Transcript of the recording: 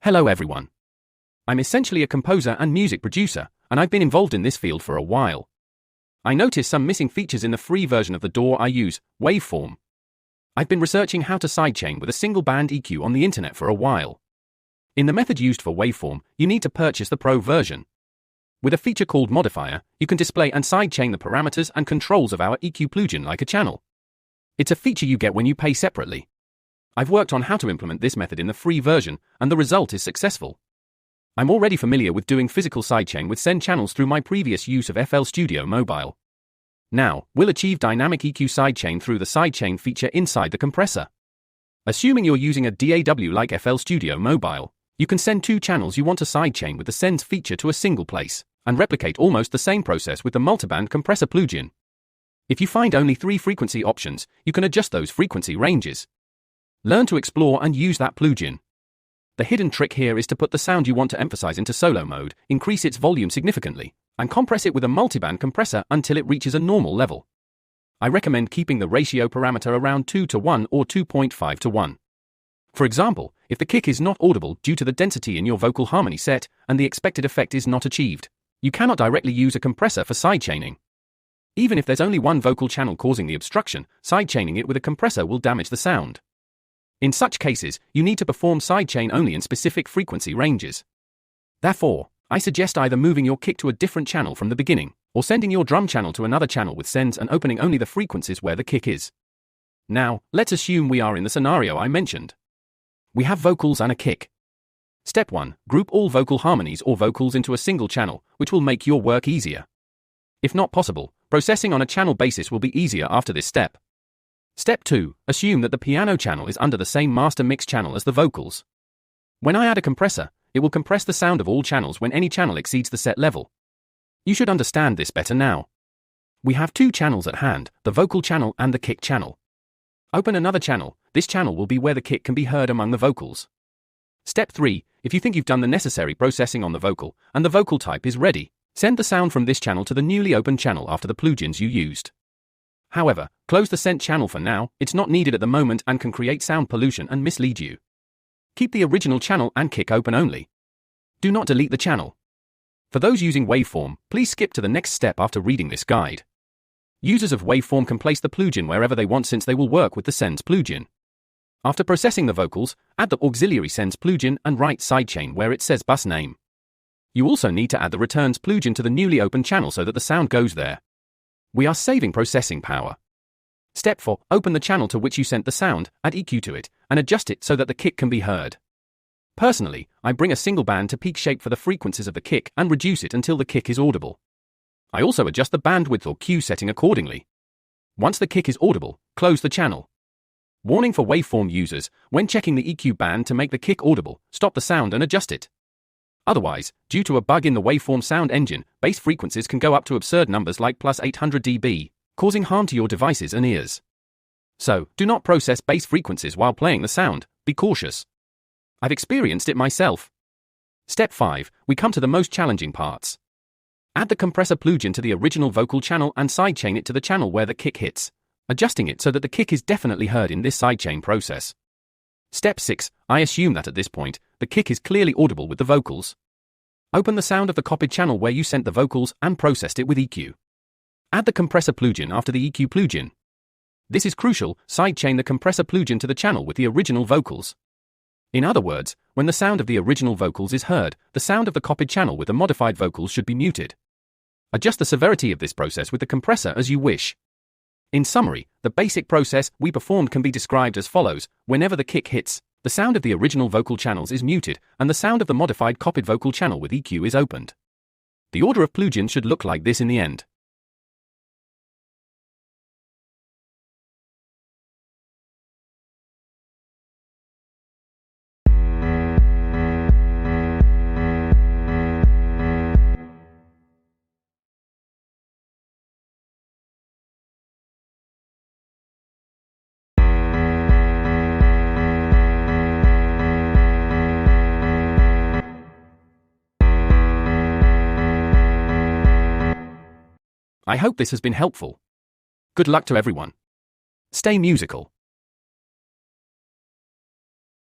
Hello everyone. I'm essentially a composer and music producer, and I've been involved in this field for a while. I noticed some missing features in the free version of the DAW I use, Waveform. I've been researching how to sidechain with a single band EQ on the internet for a while. In the method used for Waveform, you need to purchase the Pro version. With a feature called Modifier, you can display and sidechain the parameters and controls of our EQ plugin like a channel. It's a feature you get when you pay separately. I've worked on how to implement this method in the free version, and the result is successful. I'm already familiar with doing physical sidechain with send channels through my previous use of FL Studio Mobile. Now, we'll achieve dynamic EQ sidechain through the sidechain feature inside the compressor. Assuming you're using a DAW like FL Studio Mobile, you can send two channels you want to sidechain with the sends feature to a single place, and replicate almost the same process with the multiband compressor plugin. If you find only 3 frequency options, you can adjust those frequency ranges. Learn to explore and use that plugin. The hidden trick here is to put the sound you want to emphasize into solo mode, increase its volume significantly, and compress it with a multiband compressor until it reaches a normal level. I recommend keeping the ratio parameter around 2:1 or 2.5:1. For example, if the kick is not audible due to the density in your vocal harmony set and the expected effect is not achieved, you cannot directly use a compressor for sidechaining. Even if there's only one vocal channel causing the obstruction, sidechaining it with a compressor will damage the sound. In such cases, you need to perform sidechain only in specific frequency ranges. Therefore, I suggest either moving your kick to a different channel from the beginning, or sending your drum channel to another channel with sends and opening only the frequencies where the kick is. Now, let's assume we are in the scenario I mentioned. We have vocals and a kick. Step 1. Group all vocal harmonies or vocals into a single channel, which will make your work easier. If not possible, processing on a channel basis will be easier after this step. Step 2. Assume that the piano channel is under the same master mix channel as the vocals. When I add a compressor, it will compress the sound of all channels when any channel exceeds the set level. You should understand this better now. We have 2 channels at hand, the vocal channel and the kick channel. Open another channel. This channel will be where the kick can be heard among the vocals. Step 3. If you think you've done the necessary processing on the vocal, and the vocal type is ready, send the sound from this channel to the newly opened channel after the plugins you used. However, close the sent channel for now, it's not needed at the moment and can create sound pollution and mislead you. Keep the original channel and kick open only. Do not delete the channel. For those using Waveform, please skip to the next step after reading this guide. Users of Waveform can place the plugin wherever they want since they will work with the sends plugin. After processing the vocals, add the auxiliary sends plugin and write sidechain where it says bus name. You also need to add the returns plugin to the newly opened channel so that the sound goes there. We are saving processing power. Step 4. Open the channel to which you sent the sound, add EQ to it, and adjust it so that the kick can be heard. Personally, I bring a single band to peak shape for the frequencies of the kick and reduce it until the kick is audible. I also adjust the bandwidth or Q setting accordingly. Once the kick is audible, close the channel. Warning for Waveform users: when checking the EQ band to make the kick audible, stop the sound and adjust it. Otherwise, due to a bug in the Waveform sound engine, bass frequencies can go up to absurd numbers like plus 800 dB, causing harm to your devices and ears. So, do not process bass frequencies while playing the sound, be cautious. I've experienced it myself. Step 5. We come to the most challenging parts. Add the compressor plugin to the original vocal channel and sidechain it to the channel where the kick hits, adjusting it so that the kick is definitely heard in this sidechain process. Step 6. I assume that at this point, the kick is clearly audible with the vocals. Open the sound of the copied channel where you sent the vocals and processed it with EQ. Add the compressor plugin after the EQ plugin. This is crucial: sidechain the compressor plugin to the channel with the original vocals. In other words, when the sound of the original vocals is heard, the sound of the copied channel with the modified vocals should be muted. Adjust the severity of this process with the compressor as you wish. In summary, the basic process we performed can be described as follows: whenever the kick hits, the sound of the original vocal channels is muted, and the sound of the modified copied vocal channel with EQ is opened. The order of plugins should look like this in the end. I hope this has been helpful. Good luck to everyone. Stay musical.